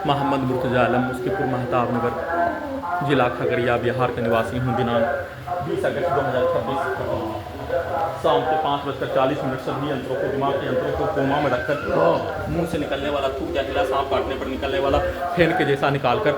मोहम्मद मुर्तज़ा आलम, मुस्कीपुर महताब नगर, जिला खगड़िया, बिहार का निवासी हूँ। दिनांक 20 अगस्त 2026 शाम के 5:40 सभी यंत्रों को, दिमाग के यंत्रों को कोमा में रखकर मुंह से निकलने वाला थूक या गिला सांप काटने पर निकलने वाला फेन के जैसा निकालकर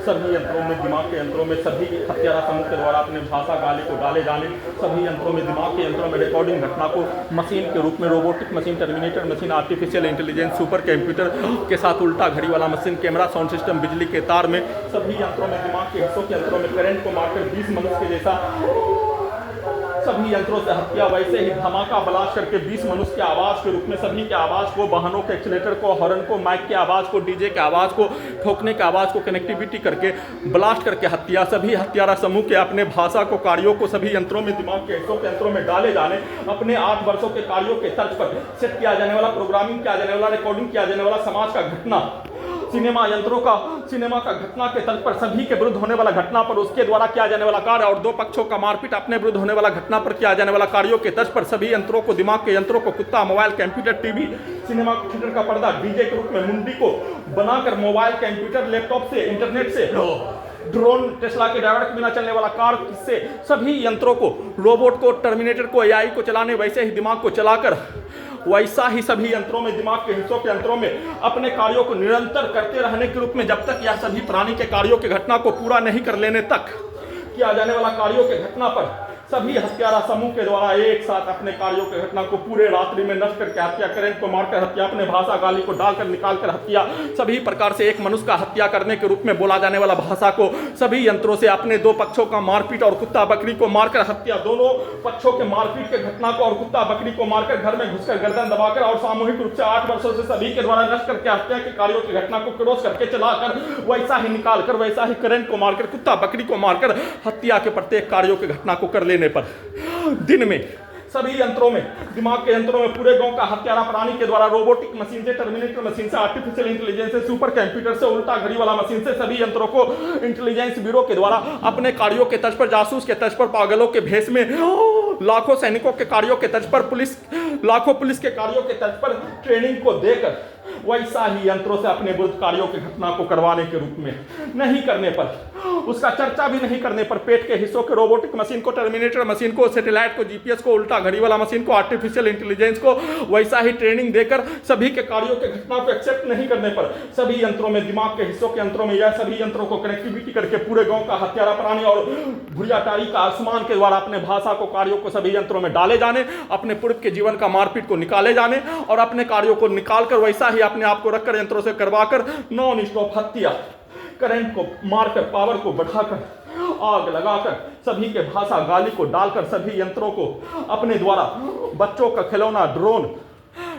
सभी यंत्रों में, दिमाग के यंत्रों में सभी हत्यारा समूह के द्वारा अपने भाषा गाली को डाले जाने, सभी यंत्रों में, दिमाग के यंत्रों में रिकॉर्डिंग घटना को मशीन के रूप में, robotic machine, terminator machine, artificial intelligence, super computer के साथ उल्टा घड़ी वाला मशीन, कैमरा, साउंड सिस्टम, बिजली के तार में सभी यंत्रों में, दिमाग के हिस्सों के यंत्रों में करंट को मारकर 20 मनुष्य के जैसा सभी यंत्रों से हत्या, वैसे ही धमाका ब्लास्ट करके 20 मनुष्य के आवाज़ के रूप में सभी के आवाज़ को, वाहनों के एक्सीलेटर को, हॉर्न को, माइक की आवाज़ को, डीजे के आवाज़ को, ठोकने के आवाज़ को कनेक्टिविटी करके ब्लास्ट करके हत्या, सभी हत्यारा समूह के अपने भाषा को, कार्यों को सभी यंत्रों में, दिमाग के हिस्सों के यंत्रों में डाले जाने, अपने 8 वर्षों के कार्यों के तर्ज पर सेट किया जाने वाला, प्रोग्रामिंग किया जाने वाला, रिकॉर्डिंग किया जाने वाला समाज का घटना, सिनेमा यंत्रों का, सिनेमा का घटना के तल पर सभी के विरुद्ध होने वाला घटना पर उसके द्वारा किया जाने वाला कार्य और 2 पक्षों का मारपीट, अपने विरुद्ध होने वाला घटना पर किया जाने वाला कार्यों के तर्ज पर सभी यंत्रों को, दिमाग के यंत्रों को, कुत्ता, mobile, computer, TV, cinema theatre का पर्दा, डीजे के रूप में मुंडी को बनाकर मोबाइल, कंप्यूटर, लैपटॉप से, इंटरनेट से, ड्रोन, टेस्ला के ड्राइवर के बिना चलने वाला कार से सभी यंत्रों को, रोबोट को, टर्मिनेटर को, एआई को चलाने, वैसे ही दिमाग को चलाकर वैसा ही सभी यंत्रों में, दिमाग के हिस्सों के यंत्रों में अपने कार्यों को निरंतर करते रहने के रूप में जब तक यह सभी प्राणी के कार्यों के घटना को पूरा नहीं कर लेने तक किया जाने वाला कार्यों के घटना पर सभी हत्यारा समूह के द्वारा एक साथ अपने कार्यों के घटना को पूरे रात्रि में नष्ट करके हत्या, करंट को मारकर हत्या, अपने भाषा गाली को डालकर निकालकर हत्या, सभी प्रकार से एक मनुष्य का हत्या करने के रूप में बोला जाने वाला भाषा को सभी यंत्रों से अपने 2 पक्षों का मारपीट और कुत्ता बकरी को मारकर हत्या, दोनों पक्षों के मारपीट के घटना को और कुत्ता बकरी को मारकर घर में घुसकर गर्दन दबाकर और सामूहिक रूप से 8 वर्षों से सभी के द्वारा नष्ट करके हत्या के कार्यों की घटना को क्रॉस करके चलाकर वैसा ही निकालकर, वैसा ही करंट को मारकर, कुत्ता बकरी को मारकर हत्या के प्रत्येक कार्यों की घटना को कर लेने पर दिन में सभी यंत्रों में, दिमाग के यंत्रों में पूरे गांव का हत्यारा प्राणी के द्वारा रोबोटिक मशीन से, टर्मिनेटर मशीन से, आर्टिफिशियल इंटेलिजेंस से, सुपर कंप्यूटर से, उल्टा घड़ी वाला मशीन से सभी यंत्रों को इंटेलिजेंस ब्यूरो के द्वारा अपने कार्यों के तर्ज पर, जासूस के तर्ज पर, पागलों के भेष में लाखों सैनिकों के कार्यों के तर्ज पर, लाखों पुलिस के कार्यों के तर्ज पर ट्रेनिंग को देकर वैसा ही यंत्रों से अपने विरुद्ध कार्यों की घटना को करवाने के रूप में नहीं करने पर, उसका चर्चा भी नहीं करने पर, पेट के हिस्सों के रोबोटिक मशीन को, टर्मिनेटर मशीन को, सैटेलाइट को, जीपीएस को, उल्टा घड़ी वाला मशीन को, आर्टिफिशियल इंटेलिजेंस को वैसा ही ट्रेनिंग देकर सभी के कार्यों के घटना को एक्सेप्ट नहीं करने पर सभी यंत्रों में, दिमाग के हिस्सों के यंत्रों में, यह सभी यंत्रों को कनेक्टिविटी करके पूरे गांव का हत्यारा प्राणी और भुरियाटारी का आसमान के द्वारा अपने भाषा को, कार्यों को सभी यंत्रों में डाले जाने, अपने पूर्व के जीवन का मारपीट को निकाले जाने और अपने कार्यों को निकालकर वैसा ही अपने आप को रखकर यंत्रों से करवाकर नॉन स्टॉप हत्या, करंट को मारकर, पावर को बढ़ाकर, आग लगाकर, सभी के भाषा गाली को डालकर सभी यंत्रों को अपने द्वारा बच्चों का खिलौना, ड्रोन,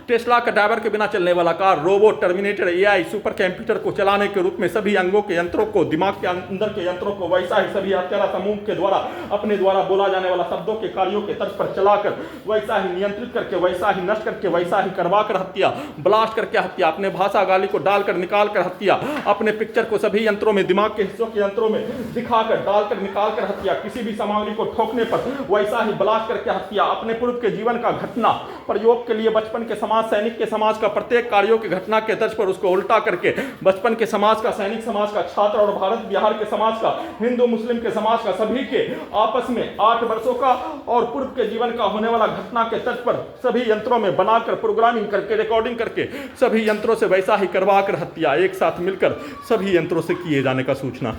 टेस्ला का ड्राइवर के बिना चलने वाला car, robot, terminator, AI, super computer को चलाने के रूप में सभी अंगों के यंत्रों को, दिमाग के अंदर के यंत्रों को वैसा ही सभी हत्यारा समूह के द्वारा अपने द्वारा बोला जाने वाला शब्दों के कार्यों के तर्ज पर चलाकर वैसा ही नियंत्रित करके, वैसा ही नष्ट करके, वैसा ही करवाकर हत्या, ब्लास्ट करके हत्या, अपने भाषा गाली को डालकर निकाल कर हत्या, अपने पिक्चर को सभी यंत्रों में, दिमाग के हिस्सों के यंत्रों में दिखाकर, डालकर, निकाल कर हत्या, किसी भी सामग्री को ठोकने पर वैसा ही ब्लास्ट करके हत्या, अपने पूर्व के जीवन का घटना प्रयोग के लिए बचपन के समाज, सैनिक के समाज का प्रत्येक कार्यों की घटना के तर्ज पर उसको उल्टा करके बचपन के समाज का, सैनिक समाज का, छात्र और भारत बिहार के समाज का, हिंदू मुस्लिम के समाज का, सभी के आपस में 8 वर्षों का और पूर्व के जीवन का होने वाला घटना के तर्ज पर सभी यंत्रों में बनाकर, प्रोग्रामिंग करके, रिकॉर्डिंग करके सभी यंत्रों से वैसा ही करवा कर हत्या एक साथ मिलकर सभी यंत्रों से किए जाने का सूचना।